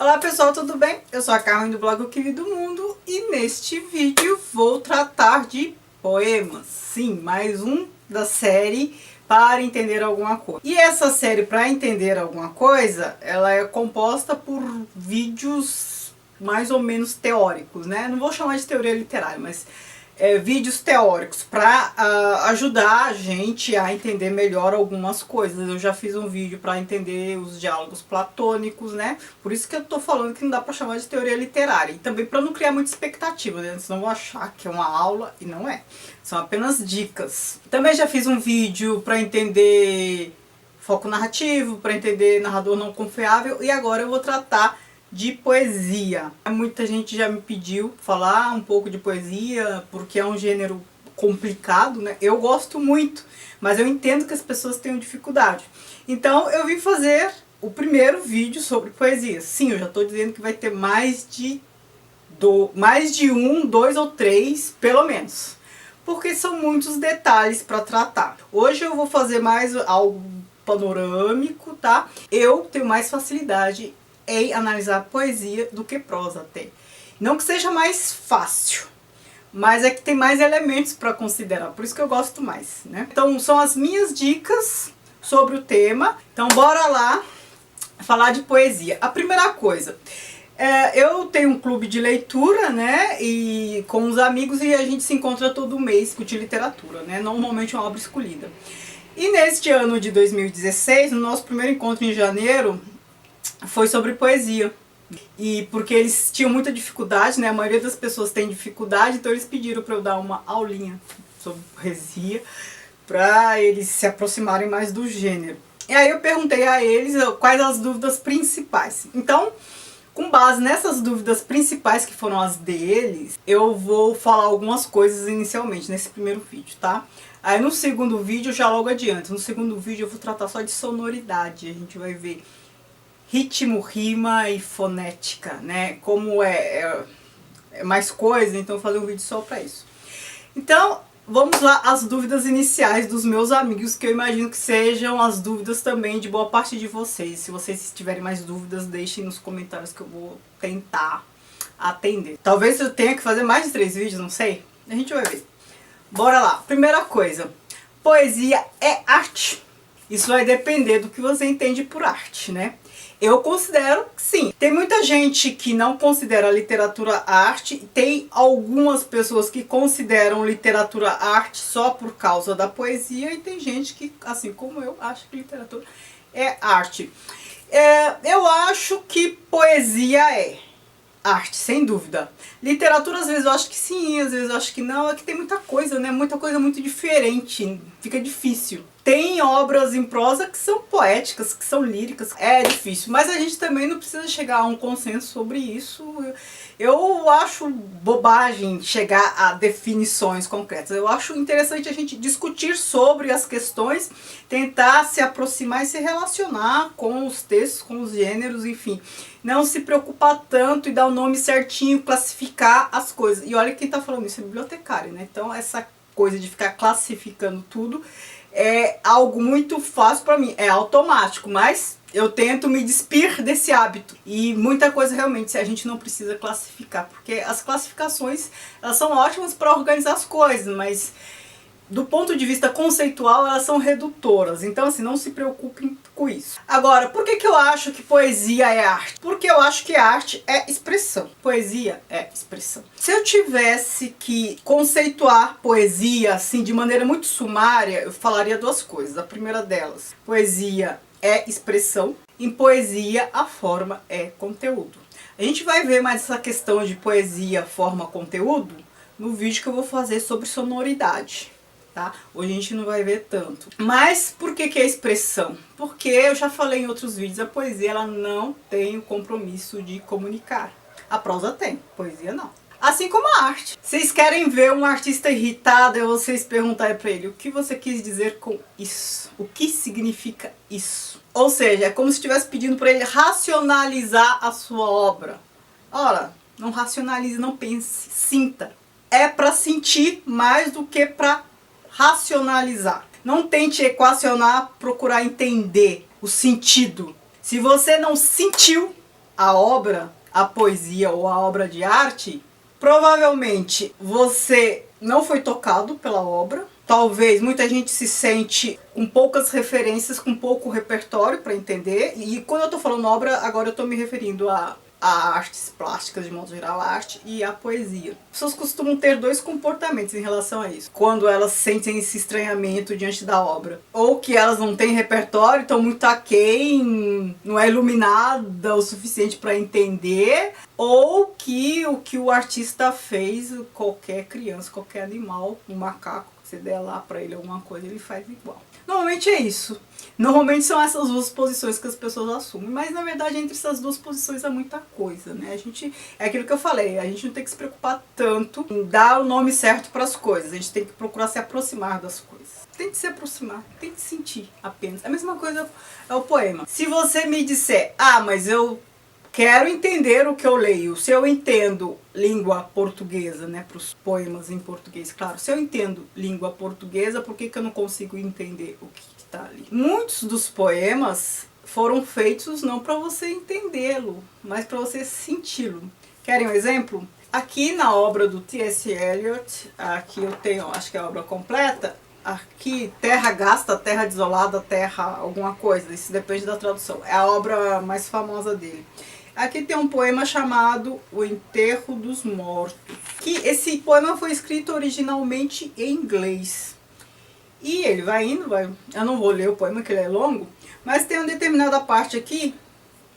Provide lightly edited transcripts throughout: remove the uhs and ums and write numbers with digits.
Olá pessoal, tudo bem? Eu sou a Carmen do blog O Que Vi do Mundo e neste vídeo vou tratar de poemas. Sim, mais um da série Para Entender Alguma Coisa. E essa série Para Entender Alguma Coisa, ela é composta por vídeos mais ou menos teóricos, né? Não vou chamar de teoria literária, mas vídeos teóricos para ajudar a gente a entender melhor algumas coisas. Eu já fiz um vídeo para entender os diálogos platônicos, né? Por isso que eu tô falando que não dá para chamar de teoria literária. E também para não criar muita expectativa, né? Senão vão achar que é uma aula e não é. São apenas dicas. Também já fiz um vídeo para entender foco narrativo, para entender narrador não confiável. E agora eu vou tratar de poesia. Muita gente já me pediu falar um pouco de poesia, porque é um gênero complicado, né? Eu gosto muito, mas eu entendo que as pessoas tenham dificuldade. Então eu vim fazer o primeiro vídeo sobre poesia. Sim, eu já estou dizendo que vai ter mais de um, dois ou três, pelo menos. Porque são muitos detalhes para tratar. Hoje eu vou fazer mais algo panorâmico, tá? Eu tenho mais facilidade em analisar poesia do que prosa até. Não que seja mais fácil, mas é que tem mais elementos para considerar, por isso que eu gosto mais, né? Então são as minhas dicas sobre o tema. Então bora lá falar de poesia. A primeira coisa, eu tenho um clube de leitura, né? E com os amigos, e a gente se encontra todo mês discutir literatura, né? Normalmente é uma obra escolhida. E neste ano de 2016, no nosso primeiro encontro em janeiro, foi sobre poesia. E porque eles tinham muita dificuldade, né? A maioria das pessoas tem dificuldade, então eles pediram para eu dar uma aulinha sobre poesia, para eles se aproximarem mais do gênero. E aí eu perguntei a eles quais as dúvidas principais. Então, com base nessas dúvidas principais, que foram as deles, eu vou falar algumas coisas inicialmente nesse primeiro vídeo, tá? Aí no segundo vídeo, já logo adiante, no segundo vídeo eu vou tratar só de sonoridade. A gente vai ver ritmo, rima e fonética, né? Como é mais coisa, então eu vou fazer um vídeo só para isso. Então, vamos lá às dúvidas iniciais dos meus amigos, que eu imagino que sejam as dúvidas também de boa parte de vocês. Se vocês tiverem mais dúvidas, deixem nos comentários que eu vou tentar atender. Talvez eu tenha que fazer mais de 3 vídeos, não sei. A gente vai ver. Bora lá. Primeira coisa, poesia é arte? Isso vai depender do que você entende por arte, né? Eu considero que sim. Tem muita gente que não considera a literatura arte, tem algumas pessoas que consideram literatura arte só por causa da poesia, e tem gente que, assim como eu, acha que literatura é arte. Eu acho que poesia é arte, sem dúvida. Literatura, às vezes eu acho que sim, às vezes eu acho que não. É que tem muita coisa, né? Muita coisa muito diferente. Fica difícil. Tem obras em prosa que são poéticas, que são líricas. É difícil, mas a gente também não precisa chegar a um consenso sobre isso. Eu acho bobagem chegar a definições concretas. Eu acho interessante a gente discutir sobre as questões, tentar se aproximar e se relacionar com os textos, com os gêneros, enfim. Não se preocupar tanto e dar o nome certinho, classificar as coisas. E olha quem está falando isso é bibliotecário, né? Então essa coisa de ficar classificando tudo é algo muito fácil para mim, é automático, mas eu tento me despir desse hábito. E muita coisa realmente a gente não precisa classificar, porque as classificações, elas são ótimas para organizar as coisas, mas do ponto de vista conceitual elas são redutoras. Então assim, não se preocupem com isso. Agora, por que eu acho que poesia é arte? Porque eu acho que arte é expressão. Poesia é expressão. Se eu tivesse que conceituar poesia assim de maneira muito sumária, eu falaria 2 coisas. A primeira delas, poesia é expressão. Em poesia, a forma é conteúdo. A gente vai ver mais essa questão de poesia, forma, conteúdo no vídeo que eu vou fazer sobre sonoridade. Tá? Hoje a gente não vai ver tanto. Mas por que é expressão? Porque eu já falei em outros vídeos, a poesia ela não tem o compromisso de comunicar. A prosa tem, poesia não. Assim como a arte. Vocês querem ver um artista irritado e vocês perguntarem para ele o que você quis dizer com isso? O que significa isso? Ou seja, é como se estivesse pedindo para ele racionalizar a sua obra. Ora, não racionalize, não pense, sinta. É para sentir mais do que para racionalizar. Não tente equacionar, procurar entender o sentido. Se você não sentiu, a obra, a poesia ou a obra de arte, provavelmente você não foi tocado pela obra. Talvez muita gente se sente com poucas referências, com pouco repertório para entender. E quando eu estou falando obra, agora eu estou me referindo a artes plásticas, de modo geral, a arte e a poesia. As pessoas costumam ter dois comportamentos em relação a isso. Quando elas sentem esse estranhamento diante da obra. Ou que elas não têm repertório, estão muito aquém, não é iluminada o suficiente para entender. Ou que o que o artista fez, qualquer criança, qualquer animal, um macaco, se der lá para ele alguma coisa, ele faz igual. Normalmente é isso. Normalmente são essas duas posições que as pessoas assumem, mas na verdade entre essas duas posições há muita coisa, né? É aquilo que eu falei, a gente não tem que se preocupar tanto em dar o nome certo para as coisas, a gente tem que procurar se aproximar das coisas. Tente se aproximar, tente sentir apenas. A mesma coisa é o poema. Se você me disser, mas eu quero entender o que eu leio. Se eu entendo língua portuguesa, né, para os poemas em português, claro. Se eu entendo língua portuguesa, por que eu não consigo entender o que está ali? Muitos dos poemas foram feitos não para você entendê-lo, mas para você senti-lo. Querem um exemplo? Aqui na obra do T.S. Eliot, aqui eu tenho, acho que é a obra completa, aqui, Terra Gasta, Terra Desolada, Terra alguma coisa, isso depende da tradução. É a obra mais famosa dele. Aqui tem um poema chamado O Enterro dos Mortos. Que esse poema foi escrito originalmente em inglês. E ele vai indo, eu não vou ler o poema que ele é longo, mas tem uma determinada parte aqui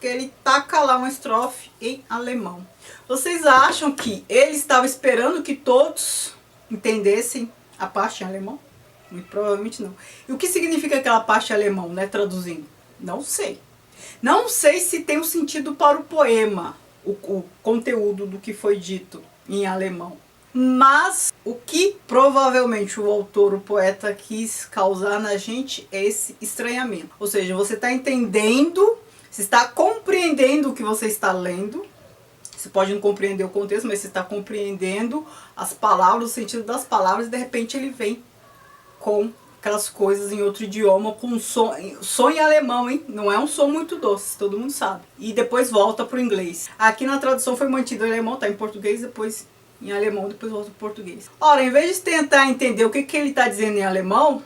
que ele taca lá uma estrofe em alemão. Vocês acham que ele estava esperando que todos entendessem a parte em alemão? Muito provavelmente não. E o que significa aquela parte em alemão, né, traduzindo? Não sei. Não sei se tem um sentido para o poema, o conteúdo do que foi dito em alemão. Mas o que provavelmente o autor, o poeta, quis causar na gente é esse estranhamento. Ou seja, você está entendendo, você está compreendendo o que você está lendo. Você pode não compreender o contexto, mas você está compreendendo as palavras, o sentido das palavras, e de repente ele vem com aquelas coisas em outro idioma, com um som em alemão, hein? Não é um som muito doce, todo mundo sabe. E depois volta para o inglês. Aqui na tradução foi mantido em alemão, tá em português, depois em alemão, depois volta para o português. Ora, em vez de tentar entender o que ele está dizendo em alemão,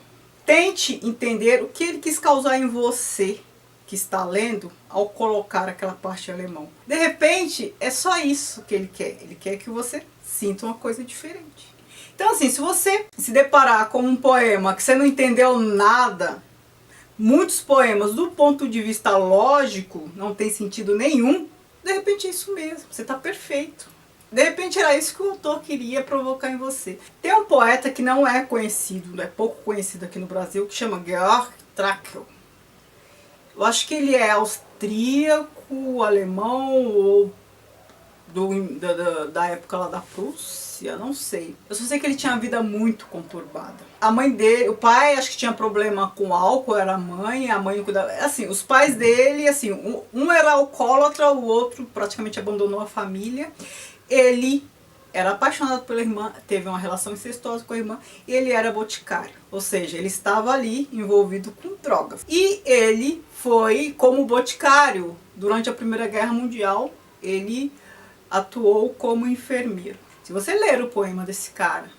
tente entender o que ele quis causar em você, que está lendo, ao colocar aquela parte em alemão. De repente, é só isso que ele quer. Ele quer que você sinta uma coisa diferente. Então assim, se você se deparar com um poema que você não entendeu nada, muitos poemas do ponto de vista lógico não tem sentido nenhum, de repente é isso mesmo, você está perfeito. De repente era isso que o autor queria provocar em você. Tem um poeta que não é conhecido, é pouco conhecido aqui no Brasil, que chama Georg Trakl. Eu acho que ele é austríaco, alemão ou da época lá da Prússia, não sei. Eu só sei que ele tinha uma vida muito conturbada. A mãe dele, o pai acho que tinha problema com álcool, era a mãe não cuidava. Assim, os pais dele, assim, um era alcoólatra, o outro praticamente abandonou a família. Ele era apaixonado pela irmã, teve uma relação incestuosa com a irmã, e ele era boticário. Ou seja, ele estava ali envolvido com drogas. E ele foi, como boticário, durante a Primeira Guerra Mundial, ele atuou como enfermeiro. Se você ler o poema desse cara,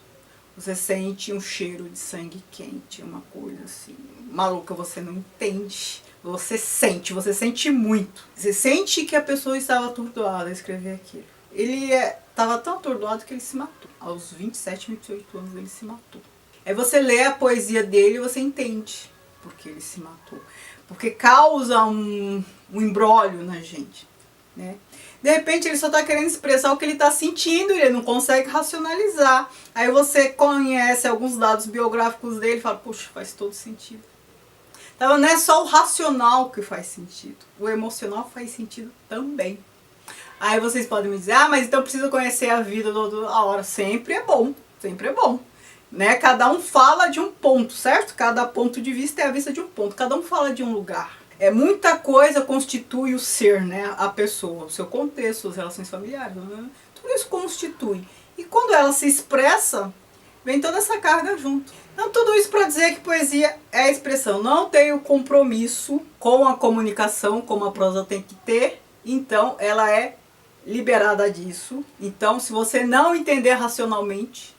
você sente um cheiro de sangue quente, uma coisa assim, maluca, você não entende. Você sente muito. Você sente que a pessoa estava atordoada a escrever aquilo. Ele estava tão atordoado que ele se matou. Aos 27, 28 anos ele se matou. Aí você lê a poesia dele e você entende por que ele se matou. Porque causa um imbróglio na gente, né? De repente ele só está querendo expressar o que ele está sentindo e ele não consegue racionalizar. Aí você conhece alguns dados biográficos dele e fala, puxa, faz todo sentido. Então não é só o racional que faz sentido, o emocional faz sentido também. Aí vocês podem me dizer, mas então eu preciso conhecer a vida a hora. Sempre é bom, né? Cada um fala de um ponto, certo? Cada ponto de vista é a vista de um ponto, cada um fala de um lugar. Muita coisa constitui o ser, né? A pessoa, o seu contexto, suas relações familiares, né? Tudo isso constitui. E quando ela se expressa, vem toda essa carga junto. Então tudo isso para dizer que poesia é expressão. Não tem o compromisso com a comunicação, como a prosa tem que ter, então ela é liberada disso. Então, se você não entender racionalmente,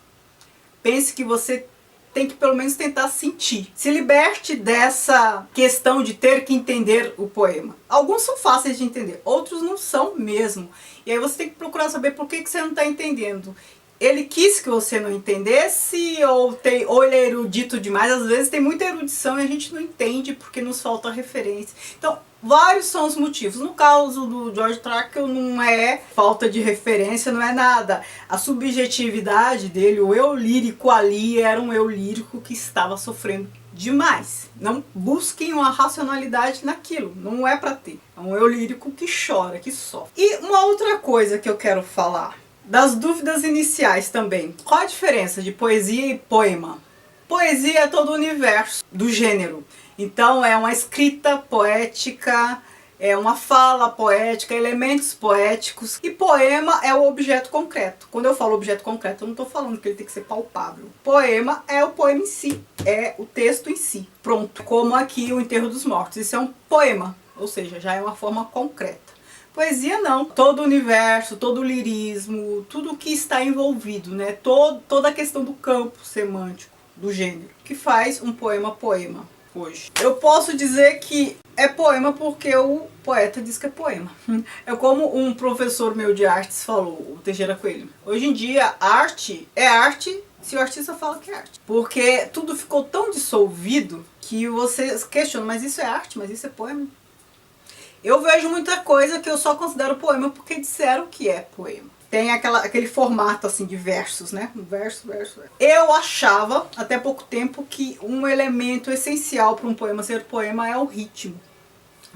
pense que você tem que pelo menos tentar sentir. Se liberte dessa questão de ter que entender o poema. Alguns são fáceis de entender, outros não são mesmo. E aí você tem que procurar saber por que você não está entendendo. Ele quis que você não entendesse, ou ele é erudito demais. Às vezes tem muita erudição e a gente não entende porque nos falta referência. Então, vários são os motivos. No caso do George Trakl, não é falta de referência, não é nada. A subjetividade dele, o eu lírico ali, era um eu lírico que estava sofrendo demais. Não busquem uma racionalidade naquilo, não é pra ter. É um eu lírico que chora, que sofre. E uma outra coisa que eu quero falar, das dúvidas iniciais também. Qual a diferença de poesia e poema? Poesia é todo o universo do gênero. Então é uma escrita poética, é uma fala poética, elementos poéticos. E poema é o objeto concreto. Quando eu falo objeto concreto, eu não estou falando que ele tem que ser palpável. Poema é o poema em si, é o texto em si. Pronto. Como aqui o Enterro dos Mortos. Isso é um poema, ou seja, já é uma forma concreta. Poesia não, todo o universo, todo o lirismo, tudo que está envolvido, né? Toda a questão do campo semântico, do gênero, que faz um poema poema hoje. Eu posso dizer que é poema porque o poeta diz que é poema. É como um professor meu de artes falou, o Teixeira Coelho. Hoje em dia, arte é arte se o artista fala que é arte. Porque tudo ficou tão dissolvido que você questiona, mas isso é arte, mas isso é poema? Eu vejo muita coisa que eu só considero poema porque disseram que é poema. Tem aquele formato assim de versos, né? Verso, verso, verso. Eu achava, até pouco tempo, que um elemento essencial para um poema ser poema é o ritmo.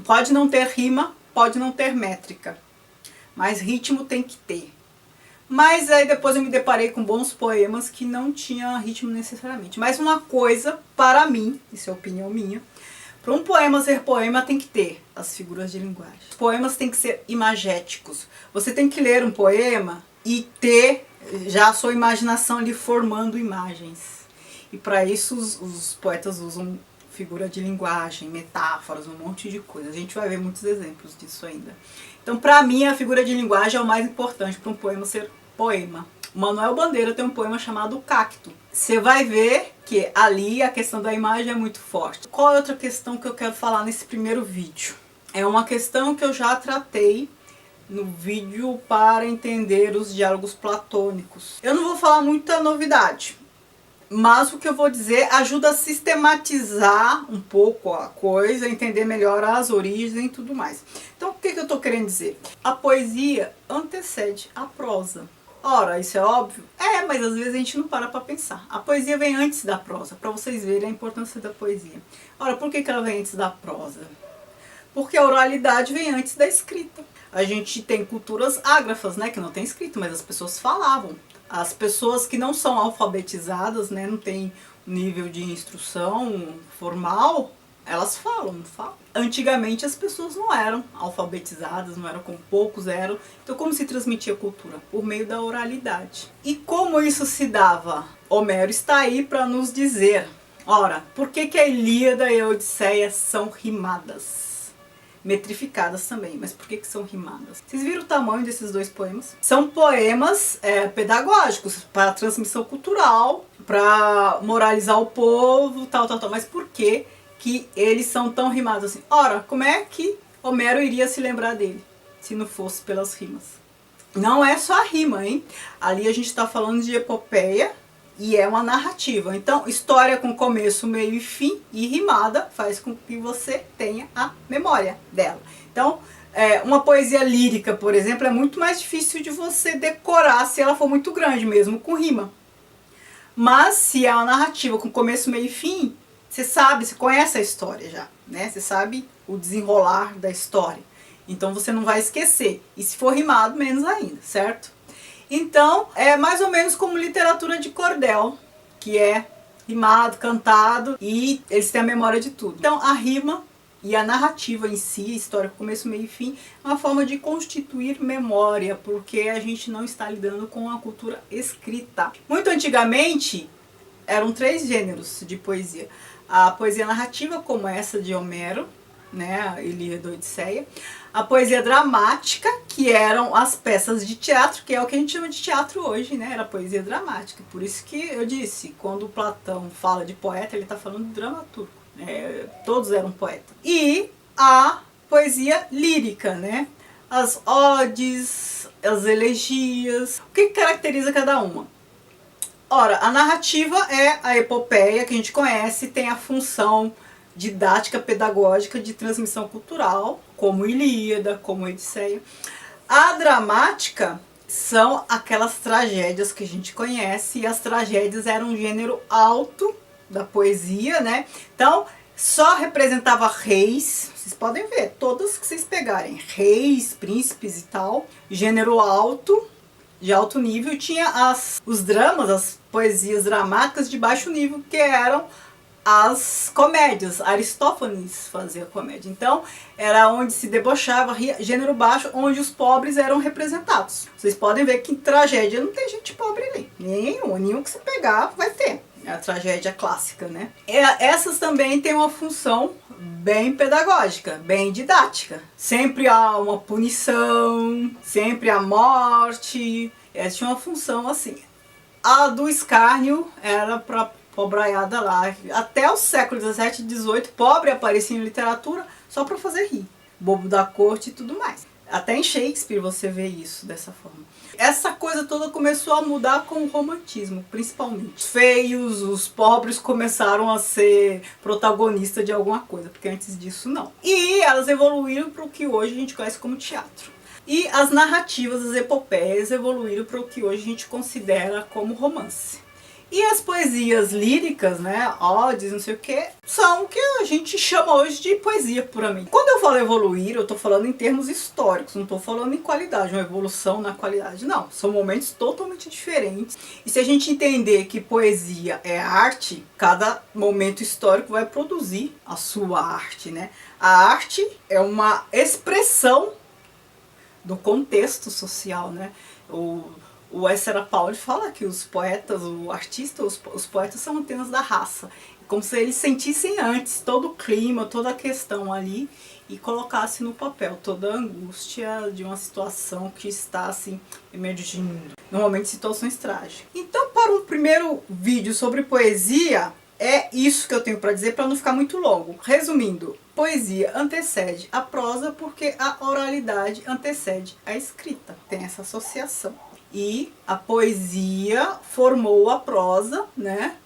Pode não ter rima, pode não ter métrica, mas ritmo tem que ter. Mas aí depois eu me deparei com bons poemas que não tinham ritmo necessariamente. Mas uma coisa, para mim, isso é opinião minha, para um poema ser poema tem que ter as figuras de linguagem. Os poemas têm que ser imagéticos. Você tem que ler um poema e ter já a sua imaginação ali formando imagens. E para isso os poetas usam figura de linguagem, metáforas, um monte de coisa. A gente vai ver muitos exemplos disso ainda. Então, para mim, a figura de linguagem é o mais importante para um poema ser poema. O Manuel Bandeira tem um poema chamado O Cacto. Você vai ver que ali a questão da imagem é muito forte. Qual é outra questão que eu quero falar nesse primeiro vídeo? É uma questão que eu já tratei no vídeo para entender os diálogos platônicos. Eu não vou falar muita novidade, mas o que eu vou dizer ajuda a sistematizar um pouco a coisa, entender melhor as origens e tudo mais. Então, o que eu estou querendo dizer? A poesia antecede a prosa. Ora, isso é óbvio? É, mas às vezes a gente não para pensar. A poesia vem antes da prosa, para vocês verem a importância da poesia. Ora, por que ela vem antes da prosa? Porque a oralidade vem antes da escrita. A gente tem culturas ágrafas, né, que não tem escrito, mas as pessoas falavam. As pessoas que não são alfabetizadas, né, não tem nível de instrução formal, elas falam, não falam. Antigamente as pessoas não eram alfabetizadas, não eram como poucos eram. Então como se transmitia a cultura? Por meio da oralidade. E como isso se dava? Homero está aí para nos dizer. Ora, por que a Ilíada e a Odisseia são rimadas? Metrificadas também, mas por que são rimadas? Vocês viram o tamanho desses dois poemas? São poemas pedagógicos, para transmissão cultural, para moralizar o povo, tal. Mas por que eles são tão rimados assim? Ora, como é que Homero iria se lembrar dele, se não fosse pelas rimas? Não é só a rima, hein? Ali a gente está falando de epopeia, e é uma narrativa. Então, história com começo, meio e fim e rimada faz com que você tenha a memória dela. Então, uma poesia lírica, por exemplo, é muito mais difícil de você decorar se ela for muito grande, mesmo com rima. Mas, se é uma narrativa com começo, meio e fim, você sabe, você conhece a história já, né? Você sabe o desenrolar da história. Então, você não vai esquecer. E se for rimado, menos ainda, certo? Então, é mais ou menos como literatura de cordel, que é rimado, cantado, e eles têm a memória de tudo. Então, a rima e a narrativa em si, a história começo, meio e fim, é uma forma de constituir memória, porque a gente não está lidando com a cultura escrita. Muito antigamente, eram 3 gêneros de poesia. A poesia narrativa, como essa de Homero, né, a Ilíada e Odisseia. a poesia dramática, que eram as peças de teatro, que é o que a gente chama de teatro hoje, né? Era poesia dramática. Por isso que eu disse, quando Platão fala de poeta, ele está falando de dramaturgo. Todos eram poetas. E a poesia lírica, né? As odes, as elegias. O que caracteriza cada uma? Ora, a narrativa é a epopeia que a gente conhece, tem a função didática, pedagógica de transmissão cultural, como Ilíada, como Odisseia. A dramática são aquelas tragédias que a gente conhece, e as tragédias eram um gênero alto da poesia, né? Então, só representava reis, vocês podem ver, todas que vocês pegarem, reis, príncipes e tal, gênero alto, de alto nível. Tinha os dramas, as poesias dramáticas de baixo nível, que eram as comédias. Aristófanes fazia comédia. Então, era onde se debochava, ria, gênero baixo, onde os pobres eram representados. Vocês podem ver que em tragédia não tem gente pobre ali. Nenhum que você pegar vai ter. É a tragédia clássica, né? Essas também têm uma função bem pedagógica, bem didática. Sempre há uma punição, sempre há morte. Essa tinha uma função assim. A do escárnio era para pobraiada lá. Até o século XVII e XVIII, pobre aparecia em literatura só para fazer rir. Bobo da corte e tudo mais. Até em Shakespeare você vê isso dessa forma. Essa coisa toda começou a mudar com o romantismo, principalmente. Os feios, os pobres começaram a ser protagonistas de alguma coisa, porque antes disso não. E elas evoluíram para o que hoje a gente conhece como teatro. E as narrativas, as epopeias evoluíram para o que hoje a gente considera como romance. E as poesias líricas, né, odes, não sei o que, são o que a gente chama hoje de poesia puramente. Quando eu falo evoluir, eu estou falando em termos históricos, não estou falando em qualidade, uma evolução na qualidade, não. São momentos totalmente diferentes. E se a gente entender que poesia é arte, cada momento histórico vai produzir a sua arte, né? A arte é uma expressão do contexto social, né? O Ezra Pound fala que os poetas, o artista, os poetas são antenas da raça. Como se eles sentissem antes todo o clima, toda a questão ali e colocassem no papel toda a angústia de uma situação que está assim emergindo. Normalmente situações trágicas. Então, para um primeiro vídeo sobre poesia, é isso que eu tenho para dizer para não ficar muito longo. Resumindo, poesia antecede a prosa porque a oralidade antecede a escrita. Tem essa associação. E a poesia formou a prosa, né?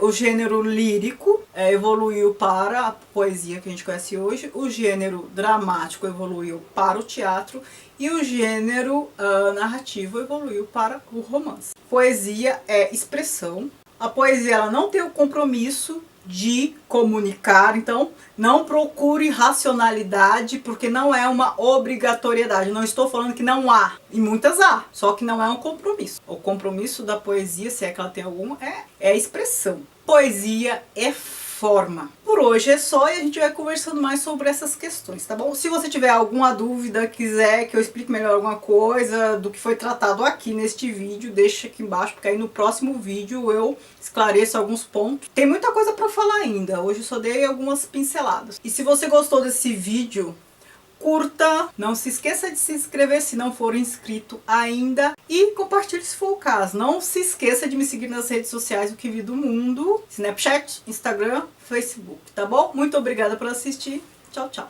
O gênero lírico evoluiu para a poesia que a gente conhece hoje, o gênero dramático evoluiu para o teatro e o gênero narrativo evoluiu para o romance. Poesia é expressão. A poesia ela não tem o compromisso de comunicar, então não procure racionalidade, porque não é uma obrigatoriedade. Não estou falando que não há, e muitas há, só que não é um compromisso. O compromisso da poesia, se é que ela tem algum, é expressão. Poesia é forma. Por hoje é só e a gente vai conversando mais sobre essas questões, tá bom? Se você tiver alguma dúvida, quiser que eu explique melhor alguma coisa do que foi tratado aqui neste vídeo, deixa aqui embaixo, porque aí no próximo vídeo eu esclareço alguns pontos. Tem muita coisa para falar ainda, hoje eu só dei algumas pinceladas. E se você gostou desse vídeo, curta, não se esqueça de se inscrever se não for inscrito ainda e compartilhe se for o caso. Não se esqueça de me seguir nas redes sociais, o que vi do mundo, Snapchat, Instagram, Facebook, tá bom? Muito obrigada por assistir, tchau, tchau.